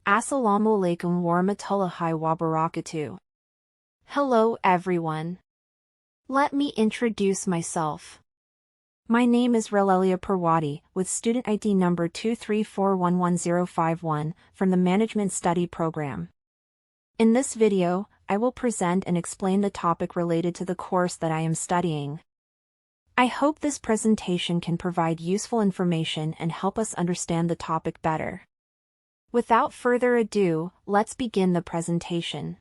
Assalamu alaikum warahmatullahi wabarakatuh. Hello everyone. Let me introduce myself. My name is Relelia Purwadi, with student ID number 234111051 from the Management Study Program. In this video, I will present and explain the topic related to the course that I am studying. I hope this presentation can provide useful information and help us understand the topic better. Without further ado, let's begin the presentation.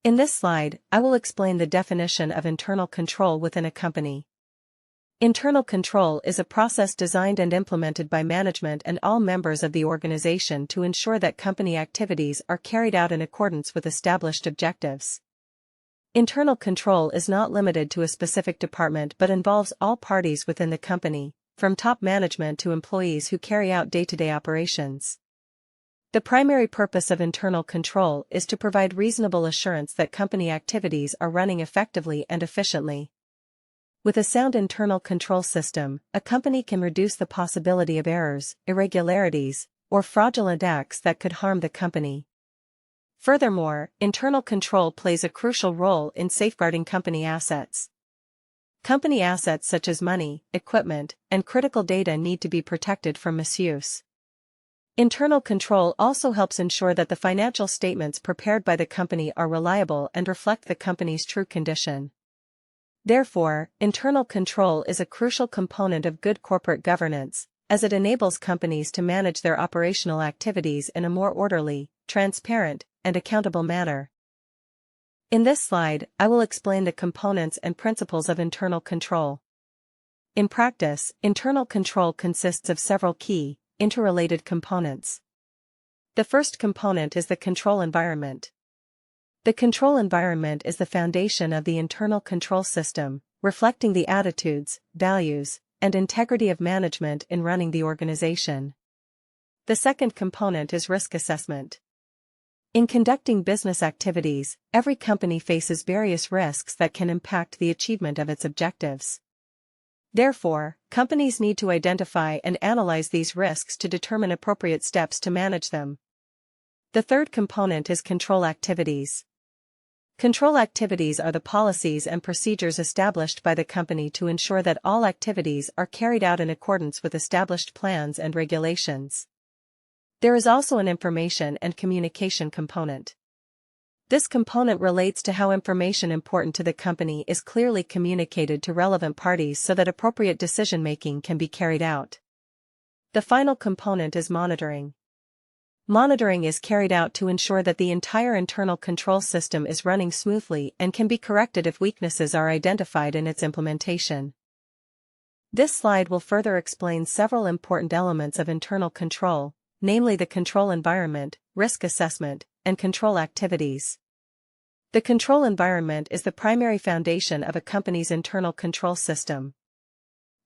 In this slide, I will explain the definition of internal control within a company. Internal control is a process designed and implemented by management and all members of the organization to ensure that company activities are carried out in accordance with established objectives. Internal control is not limited to a specific department but involves all parties within the company, from top management to employees who carry out day-to-day operations. The primary purpose of internal control is to provide reasonable assurance that company activities are running effectively and efficiently. With a sound internal control system, a company can reduce the possibility of errors, irregularities, or fraudulent acts that could harm the company. Furthermore, internal control plays a crucial role in safeguarding company assets. Company assets such as money, equipment, and critical data need to be protected from misuse. Internal control also helps ensure that the financial statements prepared by the company are reliable and reflect the company's true condition. Therefore, internal control is a crucial component of good corporate governance, as it enables companies to manage their operational activities in a more orderly, transparent, and accountable manner. In this slide, I will explain the components and principles of internal control. In practice, internal control consists of several key, interrelated components. The first component is the control environment. The control environment is the foundation of the internal control system, reflecting the attitudes, values, and integrity of management in running the organization. The second component is risk assessment. In conducting business activities, every company faces various risks that can impact the achievement of its objectives. Therefore, companies need to identify and analyze these risks to determine appropriate steps to manage them. The third component is control activities. Control activities are the policies and procedures established by the company to ensure that all activities are carried out in accordance with established plans and regulations. There is also an information and communication component. This component relates to how information important to the company is clearly communicated to relevant parties so that appropriate decision-making can be carried out. The final component is monitoring. Monitoring is carried out to ensure that the entire internal control system is running smoothly and can be corrected if weaknesses are identified in its implementation. This slide will further explain several important elements of internal control, namely the control environment, risk assessment, and control activities. The control environment is the primary foundation of a company's internal control system.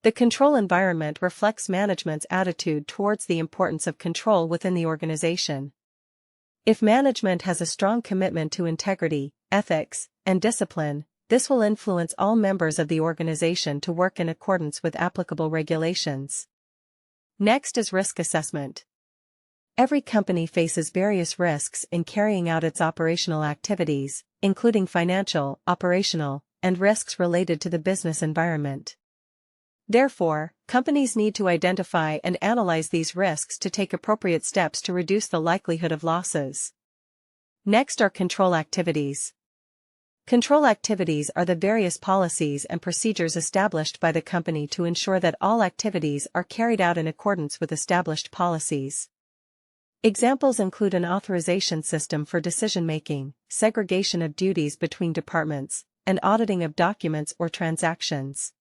The control environment reflects management's attitude towards the importance of control within the organization. If management has a strong commitment to integrity, ethics, and discipline, this will influence all members of the organization to work in accordance with applicable regulations. Next is risk assessment. Every company faces various risks in carrying out its operational activities, including financial, operational, and risks related to the business environment. Therefore, companies need to identify and analyze these risks to take appropriate steps to reduce the likelihood of losses. Next are control activities. Control activities are the various policies and procedures established by the company to ensure that all activities are carried out in accordance with established policies. Examples include an authorization system for decision-making, segregation of duties between departments, and auditing of documents or transactions.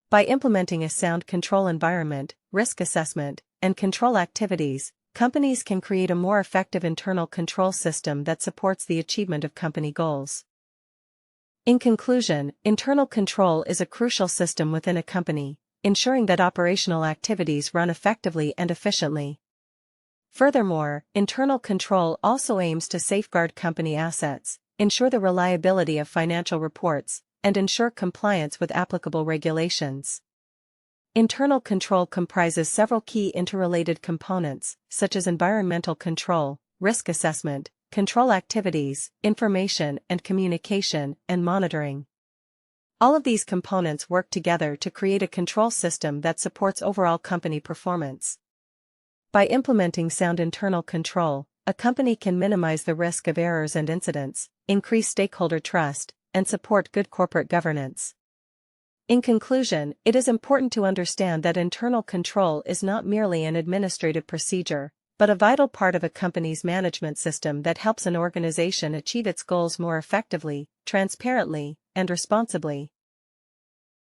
By implementing a sound control environment, risk assessment, and control activities, companies can create a more effective internal control system that supports the achievement of company goals. In conclusion, internal control is a crucial system within a company, ensuring that operational activities run effectively and efficiently. Furthermore, internal control also aims to safeguard company assets, ensure the reliability of financial reports, and ensure compliance with applicable regulations. Internal control comprises several key interrelated components, such as environmental control, risk assessment, control activities, information and communication, and monitoring. All of these components work together to create a control system that supports overall company performance. By implementing sound internal control, a company can minimize the risk of errors and incidents, increase stakeholder trust, and support good corporate governance. In conclusion, it is important to understand that internal control is not merely an administrative procedure, but a vital part of a company's management system that helps an organization achieve its goals more effectively, transparently, and responsibly.